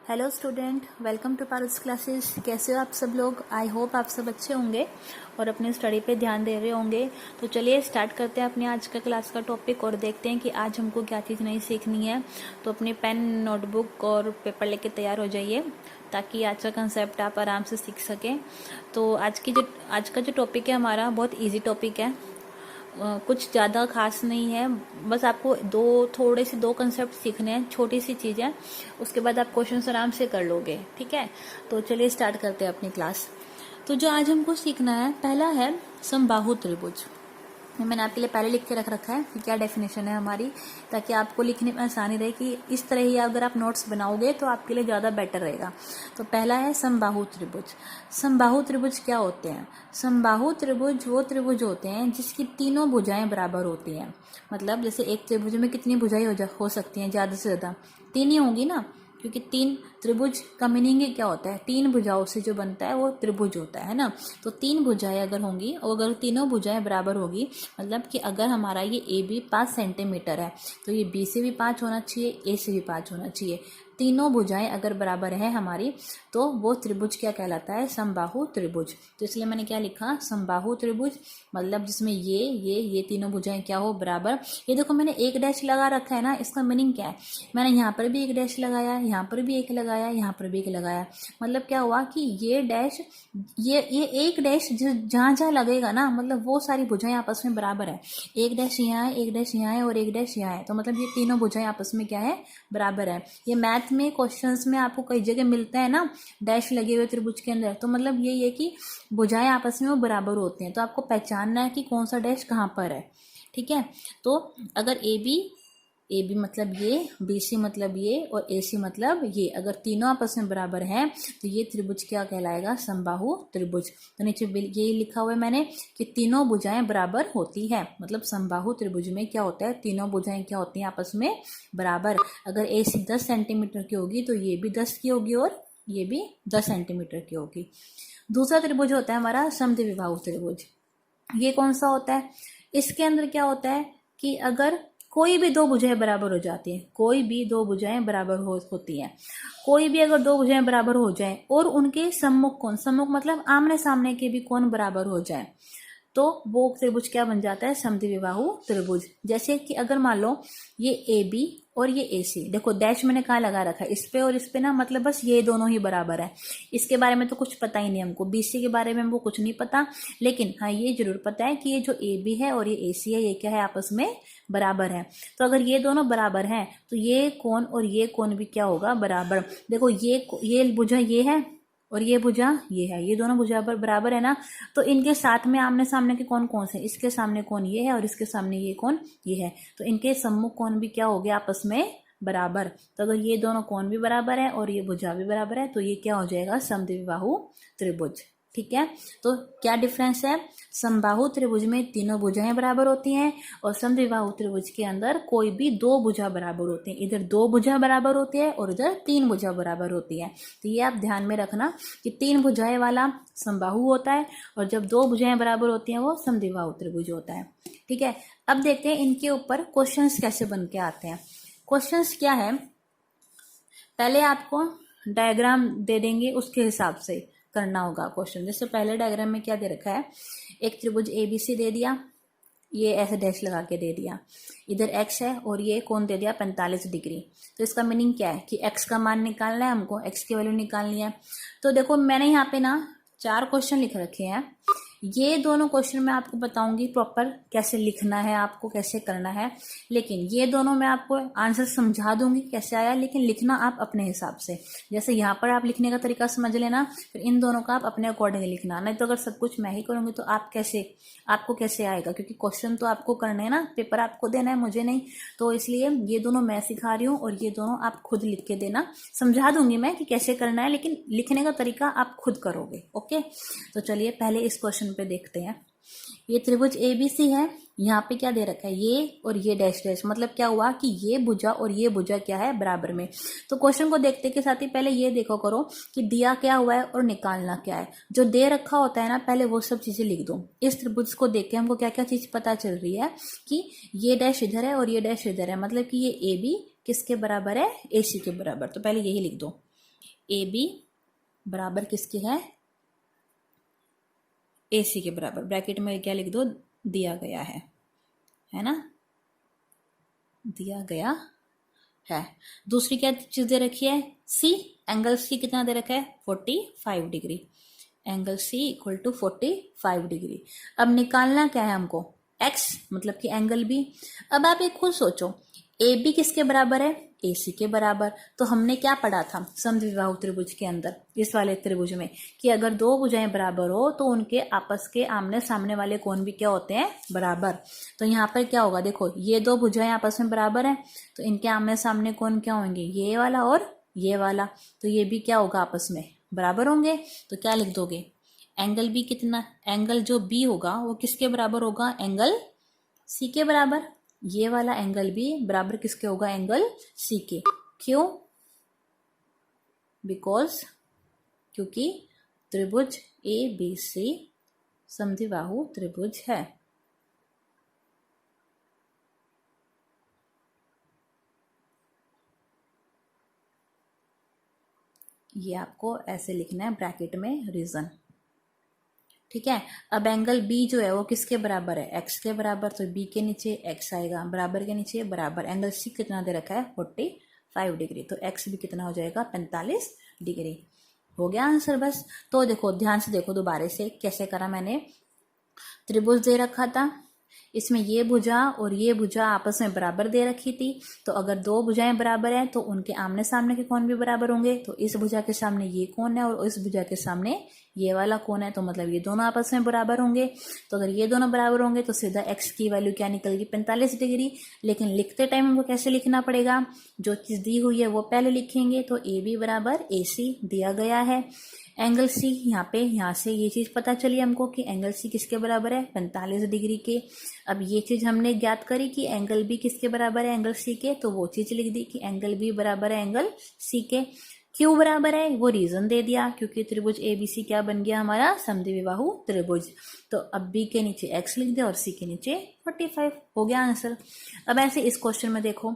Hello student, welcome to Parus classes. कैसे हो आप सब लोग? आई होप आप सब अच्छे होंगे और अपनी स्टडी पे ध्यान दे रहे होंगे। तो चलिए स्टार्ट करते हैं अपने आज का क्लास का टॉपिक और देखते हैं कि आज हमको क्या चीज़ नई सीखनी है। तो अपने पेन, नोटबुक और पेपर लेके तैयार हो जाइए ताकि आज का कंसेप्ट आप आराम से सीख सकें। तो आज का जो टॉपिक है हमारा बहुत ईजी टॉपिक है। कुछ ज़्यादा खास नहीं है, बस आपको थोड़े से दो कंसेप्ट सीखने हैं, छोटी सी चीज़ है। उसके बाद आप क्वेश्चंस आराम से कर लोगे, ठीक है। तो चलिए स्टार्ट करते हैं अपनी क्लास। तो जो आज हमको सीखना है, पहला है समबाहु त्रिभुज। ये मैंने आपके लिए पहले लिख के रख रखा है कि क्या डेफिनेशन है हमारी, ताकि आपको लिखने में आसानी रहे कि इस तरह ही अगर आप नोट्स बनाओगे तो आपके लिए ज़्यादा बेटर रहेगा। तो पहला है समबाहु त्रिभुज। समबाहु त्रिभुज क्या होते हैं? समबाहु त्रिभुज वो त्रिभुज होते हैं जिसकी तीनों भुजाएं बराबर होती हैं। मतलब जैसे एक त्रिभुज में कितनी भुजाएं हो सकती हैं? ज़्यादा से ज़्यादा तीन ही होंगी ना, क्योंकि तीन त्रिभुज का मीनिंग क्या होता है? तीन भुजाओं से जो बनता है वो त्रिभुज होता है ना। तो तीन भुजाएं अगर होंगी और अगर तीनों भुजाएं बराबर होगी, मतलब कि अगर हमारा ये ए बी 5 सेंटीमीटर है तो ये बी से भी 5 होना चाहिए, ए से भी 5 होना चाहिए। तीनों भुजाएं अगर बराबर है हमारी तो वो त्रिभुज क्या कहलाता है? समबाहु त्रिभुज। तो इसलिए मैंने क्या लिखा? समबाहु त्रिभुज, मतलब जिसमें ये तीनों भुजाएं क्या हो? बराबर। ये देखो मैंने एक डैश लगा रखा है ना, इसका मीनिंग क्या है? मैंने यहाँ पर भी एक डैश लगाया, यहाँ पर भी एक लगाया, यहाँ पर भी एक लगाया। मतलब क्या हुआ कि ये डैश, ये एक डैश जहाँ जहाँ लगेगा ना, मतलब वो सारी भुजाएं आपस में बराबर है। एक डैश यहाँ है, एक डैश यहाँ है और एक डैश यहाँ है, तो मतलब ये तीनों भुजाएं आपस में क्या है? बराबर है। ये मैथ में क्वेश्चंस में आपको कई जगह मिलता है ना, डैश लगे हुए त्रिभुज के अंदर। तो मतलब ये है कि भुजाएं आपस में वो बराबर होते हैं, तो आपको पहचानना है कि कौन सा डैश कहाँ पर है, ठीक है। तो अगर ए बी मतलब ये, बी सी मतलब ये और ए सी मतलब ये, अगर तीनों आपस में बराबर हैं तो ये त्रिभुज क्या कहलाएगा? समबाहु त्रिभुज। तो नीचे ये लिखा हुआ है मैंने कि तीनों भुजाएं बराबर होती है। मतलब समबाहु त्रिभुज में क्या होता है? तीनों भुजाएं क्या होती हैं? आपस में बराबर। अगर ए सी 10 सेंटीमीटर की होगी तो ये भी 10 की होगी और ये भी 10 सेंटीमीटर की होगी। दूसरा त्रिभुज होता है हमारा समद्विबाहु त्रिभुज। ये कौन सा होता है? इसके अंदर क्या होता है कि अगर कोई भी दो भुजाएं बराबर हो जाती हैं, कोई भी दो भुजाएं बराबर होती हैं, कोई भी अगर दो भुजाएं बराबर हो जाए और उनके सम्मुख कोण, सम्मुख मतलब आमने सामने के भी कोण बराबर हो जाए, तो वो त्रिभुज क्या बन जाता है? समद्विबाहु त्रिभुज। जैसे कि अगर मान लो ये ए बी और ये ए सी, देखो डैश मैंने कहाँ लगा रखा है? इस पे और इस पे ना, मतलब बस ये दोनों ही बराबर है। इसके बारे में तो कुछ पता ही नहीं हमको, बीसी के बारे में हमको कुछ नहीं पता, लेकिन हाँ ये जरूर पता है कि ये जो ए बी है और ये ए सी है, ये क्या है? आपस में बराबर है। तो अगर ये दोनों बराबर हैं तो ये कोण और ये कोण भी क्या होगा? बराबर। देखो ये भुजा ये है और ये भुजा ये है, ये दोनों भुजा बराबर है ना। तो इनके साथ में आमने सामने के कोण कौन से? इसके सामने कोण ये है और इसके सामने ये कोण ये है, तो इनके सम्मुख कोण भी क्या हो गया? आपस में बराबर। तो अगर ये दोनों कोण भी बराबर है और ये भुजा भी बराबर है तो ये क्या हो जाएगा? समद्विबाहु त्रिभुज, ठीक है। तो क्या डिफरेंस है? समबाहु त्रिभुज में तीनों भुजाएं बराबर होती हैं और समद्विबाहु त्रिभुज के अंदर कोई भी दो भुजा बराबर होती है। इधर दो भुजा बराबर होती है और इधर तीन भुजा बराबर होती है। तो ये आप ध्यान में रखना कि तीन भुजाएं वाला समबाहु होता है और जब दो भुजाएं बराबर होती हैं वो समद्विबाहु त्रिभुज होता है, ठीक है। अब देखते हैं इनके ऊपर क्वेश्चंस कैसे बन के आते हैं। क्वेश्चंस क्या है? पहले आपको डायग्राम दे देंगे, उसके हिसाब से करना होगा क्वेश्चन। जैसे पहले डायग्राम में क्या दे रखा है? एक त्रिभुज ए बी सी दे दिया, ये ऐसे डैश लगा के दे दिया, इधर एक्स है और ये कोण दे दिया 45 डिग्री। तो इसका मीनिंग क्या है कि एक्स का मान निकालना है हमको, एक्स की वैल्यू निकालनी है। तो देखो मैंने यहाँ पे ना 4 क्वेश्चन लिख रखे हैं। ये दोनों क्वेश्चन मैं आपको बताऊंगी प्रॉपर कैसे लिखना है, आपको कैसे करना है, लेकिन ये दोनों मैं आपको आंसर समझा दूंगी कैसे आया, लेकिन लिखना आप अपने हिसाब से। जैसे यहाँ पर आप लिखने का तरीका समझ लेना, फिर इन दोनों का आप अपने अकॉर्डिंग लिखना। नहीं तो अगर सब कुछ मैं ही करूंगी तो आपको कैसे आएगा? क्योंकि क्वेश्चन तो आपको करने हैं ना, पेपर आपको देना है, मुझे नहीं। तो इसलिए ये दोनों मैं सिखा रही हूँ और ये दोनों आप खुद लिख के देना। समझा दूंगी मैं कि कैसे करना है, लेकिन लिखने का तरीका आप खुद करोगे, ओके। तो चलिए पहले इस क्वेश्चन पे देखते हैं। ये त्रिभुज एबीसी है, यहाँ पे क्या दे रखा है? ये और ये डैश डैश, मतलब क्या हुआ कि ये भुजा और ये भुजा क्या है? बराबर में। तो क्वेश्चन को देखते के साथ ही पहले ये देखो करो कि दिया क्या हुआ है और निकालना क्या है। जो दे रखा होता है ना, पहले वो सब चीजें लिख दो। इस त्रिभुज को देख के हमको क्या क्या चीज पता चल रही है कि ये डैश इधर है और ये डैश इधर है, मतलब कि ये ए बी किसके बराबर है? ए सी के बराबर। तो पहले यही लिख दो। ए बी बराबर किसके है, ए सी के बराबर। ब्रैकेट में क्या लिख दो, दिया गया है ना, दिया गया है। दूसरी क्या चीज दे रखी है, सी, एंगल सी कितना दे रखा है 45 degree, angle C equal to 45 degree. अब निकालना क्या है हमको, एक्स मतलब कि एंगल बी। अब आप एक खुद सोचो, ए बी किसके बराबर है, ए सी के बराबर। तो हमने क्या पढ़ा था समद्विबाहु त्रिभुज के अंदर, इस वाले त्रिभुज में, कि अगर दो भुजाएं बराबर हो तो उनके आपस के आमने सामने वाले कोण भी क्या होते हैं, बराबर। तो यहाँ पर क्या होगा, देखो ये दो भुजाएं आपस में बराबर हैं, तो इनके आमने सामने कोण क्या होंगे, ये वाला और ये वाला। तो ये भी क्या होगा, आपस में बराबर होंगे। तो क्या लिख दोगे, एंगल बी कितना, एंगल जो बी होगा वो किसके बराबर होगा, एंगल सी के बराबर। ये वाला एंगल भी बराबर किसके होगा, एंगल सी के। क्यों, बिकॉज क्योंकि त्रिभुज ए बी सी समद्विबाहु त्रिभुज है। ये आपको ऐसे लिखना है ब्रैकेट में, रीजन। ठीक है। अब एंगल बी जो है वो किसके बराबर है, एक्स के बराबर। तो बी के नीचे एक्स आएगा, बराबर के नीचे बराबर। एंगल सी कितना दे रखा है 45 डिग्री, तो एक्स भी कितना हो जाएगा 45 डिग्री। हो गया आंसर बस। तो देखो ध्यान से देखो दोबारा से कैसे करा मैंने। त्रिभुज दे रखा था, इसमें ये भुजा और ये भुजा आपस में बराबर दे रखी थी। तो अगर दो भुजाएं बराबर हैं तो उनके आमने सामने के कोण भी बराबर होंगे। तो इस भुजा के सामने ये कोण है और इस भुजा के सामने ये वाला कोण है, तो मतलब ये दोनों आपस में बराबर होंगे। तो अगर ये दोनों बराबर होंगे तो सीधा एक्स की वैल्यू क्या निकल गई 45 डिग्री। लेकिन लिखते टाइम हमको कैसे लिखना पड़ेगा, जो चीज दी हुई है वो पहले लिखेंगे। तो ए बी बराबर ए सी दिया गया है, एंगल सी यहाँ से ये चीज पता चली हमको कि एंगल सी किसके बराबर है 45 डिग्री के। अब ये चीज हमने ज्ञात करी कि एंगल बी किसके बराबर है, एंगल सी के। तो वो चीज लिख दी कि एंगल बी बराबर है एंगल सी के। क्यों बराबर है वो रीजन दे दिया, क्योंकि त्रिभुज एबीसी क्या बन गया हमारा, समद्विबाहु त्रिभुज। तो अब बी के नीचे एक्स लिख दे और सी के नीचे 45। हो गया आंसर। अब ऐसे इस क्वेश्चन में देखो,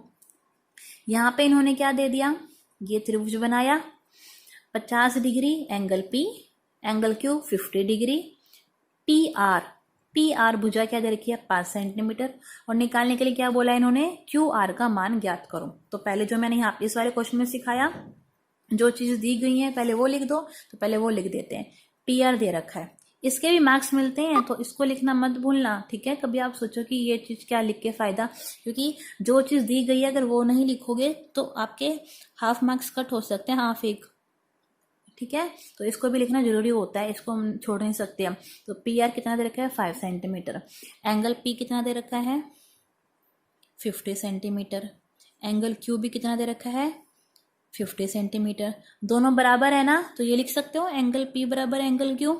यहाँ पे इन्होंने क्या दे दिया, ये त्रिभुज बनाया 50 degree angle P, angle Q 50 degree, P R भुजा क्या दे रखी है 5 सेंटीमीटर। और निकालने के लिए क्या बोला इन्होंने, क्यू आर का मान ज्ञात करो। तो पहले जो मैंने यहाँ इस वाले क्वेश्चन में सिखाया, जो चीज दी गई है पहले वो लिख दो। तो पहले वो लिख देते हैं, पी आर दे रखा है, इसके भी मार्क्स मिलते हैं तो इसको लिखना मत भूलना। ठीक है, कभी आप सोचो कि ये चीज क्या लिख के फायदा, क्योंकि जो चीज दी गई है अगर वो नहीं लिखोगे तो आपके हाफ मार्क्स कट हो सकते हैं, हाफ एक। ठीक है, तो इसको भी लिखना जरूरी होता है, इसको हम छोड़ नहीं सकते हम। तो पी आर कितना दे रखा है 5 सेंटीमीटर, एंगल पी कितना दे रखा है 50 सेंटीमीटर, एंगल क्यू भी कितना दे रखा है 50 सेंटीमीटर। दोनों बराबर है ना, तो ये लिख सकते हो एंगल पी बराबर एंगल क्यू,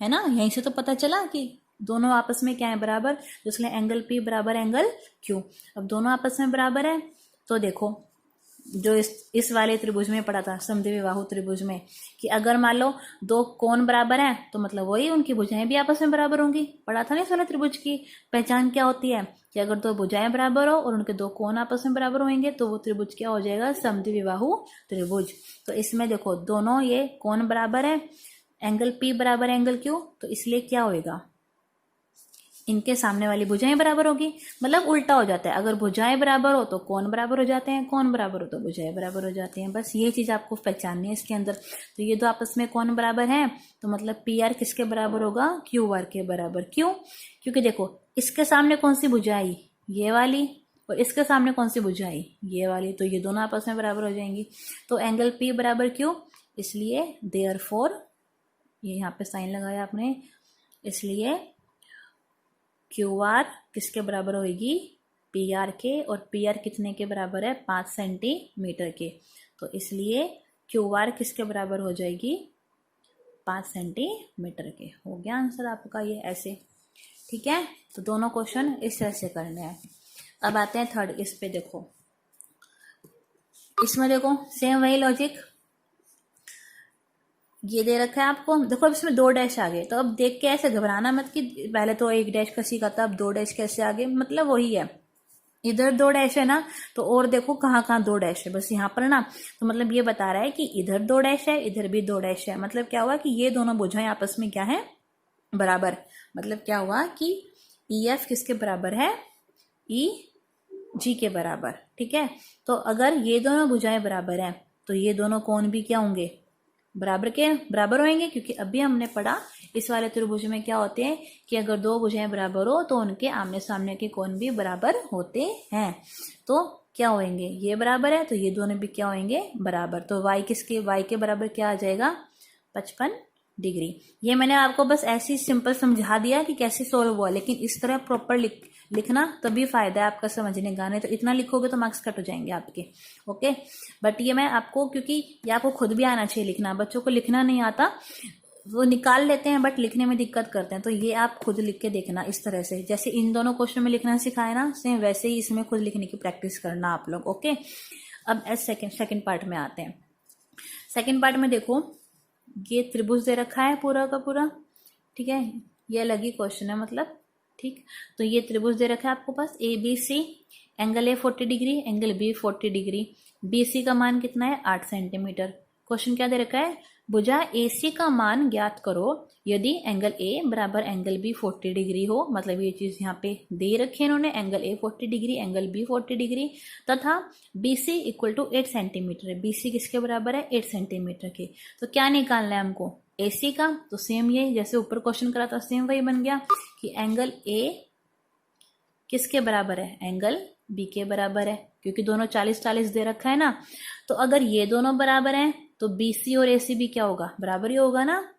है ना। यहीं से तो पता चला कि दोनों आपस में क्या है बराबर, तो इसलिए एंगल पी बराबर एंगल क्यू। अब दोनों आपस में बराबर है, तो देखो जो इस वाले त्रिभुज में पढ़ा था समद्विबाहु त्रिभुज में, कि अगर मान लो दो कोण बराबर हैं तो मतलब वही उनकी भुजाएं भी आपस में बराबर होंगी। पढ़ा था ना इस वाले त्रिभुज की पहचान क्या होती है, कि अगर दो भुजाएं बराबर हो और उनके दो कोण आपस में बराबर होंगे तो वो त्रिभुज क्या हो जाएगा, समद्विबाहु त्रिभुज। तो इसमें देखो दोनों ये कोण बराबर है, एंगल पी बराबर एंगल क्यू, तो इसलिए क्या होएगा, इनके सामने वाली भुजाएं बराबर होगी। मतलब उल्टा हो जाता है, अगर भुजाएं बराबर हो तो कोण बराबर हो जाते हैं, कोण बराबर हो तो भुजाएं बराबर हो जाती हैं। बस ये चीज आपको पहचाननी है इसके अंदर। तो ये दो आपस में कोण बराबर हैं, तो मतलब पी आर किसके बराबर होगा, क्यू आर के बराबर। क्यों, क्योंकि देखो इसके सामने कौन सी भुजा आई, ये वाली, और इसके सामने कौन सी भुजा आई, ये वाली, तो ये दोनों आपस में बराबर हो जाएंगी। तो एंगल पी बराबर क्यू, इसलिए देयरफॉर, ये यहाँ पे साइन लगाया आपने, इसलिए क्यू आर किसके बराबर होगी, पी आर के। और पी आर कितने के बराबर है 5 सेंटीमीटर के, तो इसलिए क्यू आर किसके बराबर हो जाएगी 5 सेंटीमीटर के। हो गया आंसर आपका ये ऐसे। ठीक है, तो दोनों क्वेश्चन इस तरह से करने हैं। अब आते हैं थर्ड, इस पे देखो, इसमें देखो सेम वही लॉजिक, ये दे रखा है आपको। देखो अब इसमें 2 डैश आ गए, तो अब देख के ऐसे घबराना मत कि पहले तो 1 डैश का सीखा था अब 2 डैश कैसे आ गए, मतलब वही है। इधर 2 डैश है ना, तो और देखो कहाँ कहाँ 2 डैश है, बस यहाँ पर ना। तो मतलब ये बता रहा है कि इधर 2 डैश है, इधर भी 2 डैश है। मतलब क्या हुआ कि ये दोनों भुजाएं आपस में क्या है, बराबर। मतलब क्या हुआ कि EF किसके बराबर है, EG के बराबर। ठीक है, तो अगर ये दोनों भुजाएं बराबर हैं तो ये दोनों कोण भी क्या होंगे, बराबर के बराबर होंगे। क्योंकि अभी हमने पढ़ा इस वाले त्रिभुज में क्या होते हैं कि अगर 2 भुजाएं बराबर हो तो उनके आमने सामने के कोण भी बराबर होते हैं। तो क्या होंगे, ये बराबर है तो ये दोनों भी क्या होंगे, बराबर। तो y के बराबर क्या आ जाएगा, 55 डिग्री। ये मैंने आपको बस ऐसे ही सिंपल समझा दिया कि कैसे सोल्व हुआ, लेकिन इस तरह प्रॉपर लिखना तभी फायदा है आपका समझने का। नहीं तो इतना लिखोगे तो मार्क्स कट हो जाएंगे आपके। ओके, बट ये मैं आपको, क्योंकि ये आपको खुद भी आना चाहिए लिखना, बच्चों को लिखना नहीं आता, वो निकाल लेते हैं बट लिखने में दिक्कत करते हैं। तो ये आप खुद लिख के देखना इस तरह से, जैसे इन दोनों क्वेश्चन में लिखना सिखाया ना, सेम वैसे ही इसमें खुद लिखने की प्रैक्टिस करना आप लोग। ओके, अब सेकेंड पार्ट में आते हैं। सेकेंड पार्ट में देखो, ये त्रिभुज दे रखा है पूरा का पूरा। ठीक है, ये अलग ही क्वेश्चन है मतलब। ठीक, तो ये त्रिभुज दे रखा है आपको पास ABC, angle A 40 degree, angle B 40 degree. BC का मान कितना है, 8 सेंटीमीटर। क्वेश्चन क्या दे रखा है, भुजा AC का मान ज्ञात करो यदि एंगल A बराबर एंगल B 40 डिग्री हो। मतलब ये चीज यहाँ पे दे रखी है इन्होंने, angle A 40 degree, angle B 40 degree, तथा BC इक्वल टू 8 सेंटीमीटर है। BC किसके बराबर है, 8 सेंटीमीटर के। तो क्या निकालना है हमको, AC का। तो सेम ये जैसे ऊपर क्वेश्चन करा था सेम वही बन गया कि एंगल A किसके बराबर है, एंगल B के बराबर है, क्योंकि दोनों 40-40 दे रखा है ना। तो अगर ये दोनों बराबर हैं तो BC और AC भी क्या होगा, बराबर ही होगा ना।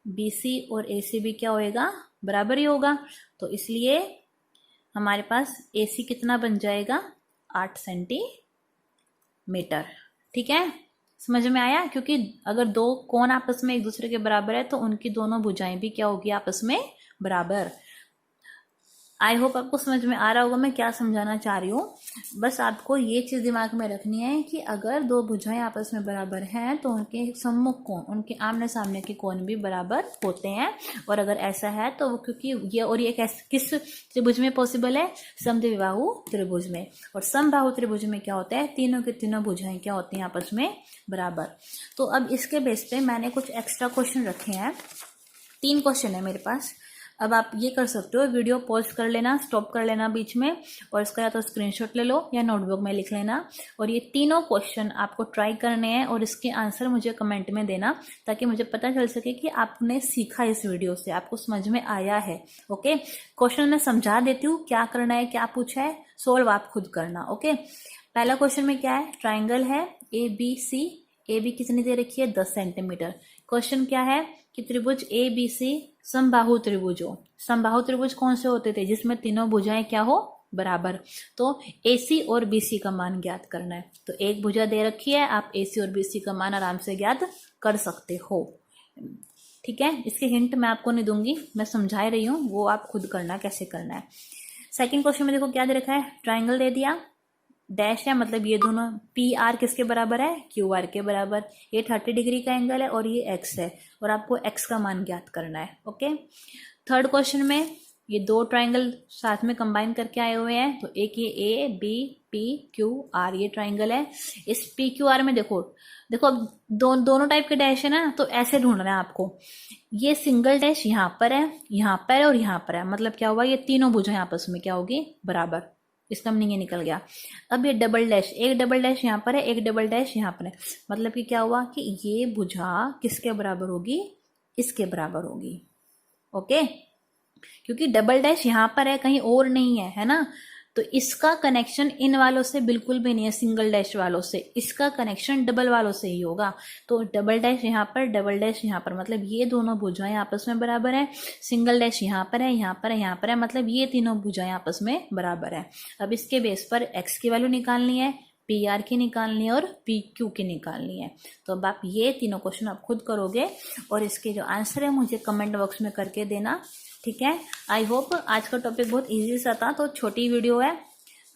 BC और AC भी क्या होएगा, बराबर ही होगा। तो इसलिए हमारे पास AC कितना बन जाएगा, 8 सेंटीमीटर। ठीक है, समझ में आया। क्योंकि अगर 2 कोण आपस में एक दूसरे के बराबर है तो उनकी दोनों भुजाएं भी क्या होगी, आपस में बराबर। आई होप आपको समझ में आ रहा होगा मैं क्या समझाना चाह रही हूँ। बस आपको ये चीज दिमाग में रखनी है कि अगर 2 भुजाएं आपस में बराबर हैं तो उनके सम्मुख कोण, उनके आमने सामने के कोण भी बराबर होते हैं। और अगर ऐसा है तो वो, क्योंकि ये और ये किस त्रिभुज में पॉसिबल है, समद्विबाहु त्रिभुज में। और समबाहु त्रिभुज में क्या होता है, तीनों के तीनों भुजाएं क्या होती हैं, आपस में बराबर। तो अब इसके बेस पे मैंने कुछ एक्स्ट्रा क्वेश्चन रखे हैं। 3 क्वेश्चन है मेरे पास। अब आप ये कर सकते हो, वीडियो पॉज कर लेना, स्टॉप कर लेना बीच में, और इसका या तो स्क्रीनशॉट ले लो या नोटबुक में लिख लेना। और ये तीनों क्वेश्चन आपको ट्राई करने हैं और इसके आंसर मुझे कमेंट में देना, ताकि मुझे पता चल सके कि आपने सीखा इस वीडियो से, आपको समझ में आया है। ओके, क्वेश्चन मैं समझा देती हूँ क्या करना है, क्या पूछा है, सोल्व आप खुद करना। ओके, पहला क्वेश्चन में क्या है, ट्राइंगल है ABC, AB कितनी दे रखी है, 10 सेंटीमीटर। क्वेश्चन क्या है कि त्रिभुज ABC समबाहु त्रिभुज हो। समबाहु त्रिभुज कौन से होते थे, जिसमें तीनों भुजाएं क्या हो, बराबर। तो AC और BC का मान ज्ञात करना है। तो एक भुजा दे रखी है, आप AC और BC का मान आराम से ज्ञात कर सकते हो। ठीक है, इसके हिंट मैं आपको नहीं दूंगी, मैं समझा रही हूँ, वो आप खुद करना कैसे करना है। सेकंड क्वेश्चन में देखो क्या दे रखा है, ट्राइंगल दे दिया, डैश है, मतलब ये दोनों PR किसके बराबर है, QR के बराबर। ये 30 डिग्री का एंगल है और ये X है, और आपको X का मान ज्ञात करना है। ओके, थर्ड क्वेश्चन में ये 2 ट्राइंगल साथ में कंबाइन करके आए हुए हैं। तो एक ये ABPQR ये ट्राइंगल है। इस PQR में देखो दोनों टाइप के डैश है ना, तो ऐसे ढूंढना है आपको। ये सिंगल डैश यहाँ पर है, यहाँ पर है और यहाँ पर है। मतलब क्या हुआ, ये तीनों भुजाएं आपस में क्या होगी, बराबर। इसका मीनिंग ये निकल गया। अब ये डबल डैश, एक डबल डैश यहाँ पर है, एक डबल डैश यहाँ पर है। मतलब कि क्या हुआ कि ये भुजा किसके बराबर होगी, इसके बराबर होगी। ओके, क्योंकि डबल डैश यहाँ पर है, कहीं और नहीं है, है ना। तो इसका कनेक्शन इन वालों से बिल्कुल भी नहीं है, सिंगल डैश वालों से। इसका कनेक्शन डबल वालों से ही होगा। तो डबल डैश यहाँ पर, डबल डैश यहाँ पर, मतलब ये दोनों भुजाएं आपस में बराबर है। सिंगल डैश यहाँ पर है, यहाँ पर है, यहाँ पर है, मतलब ये तीनों भुजाएं आपस में बराबर है। अब इसके बेस पर X की वैल्यू निकालनी है, PR की निकालनी है और PQ की निकालनी है। तो अब आप ये तीनों क्वेश्चन आप खुद करोगे और इसके जो आंसर है मुझे कमेंट बॉक्स में करके देना। ठीक है, आई होप आज का टॉपिक बहुत इजी सा था, तो छोटी वीडियो है,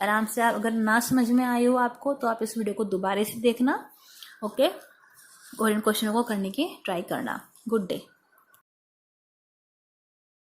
आराम से। आप अगर ना समझ में आई हो आपको तो आप इस वीडियो को दोबारा से देखना। ओके, और इन क्वेश्चनों को करने की ट्राई करना। Good day.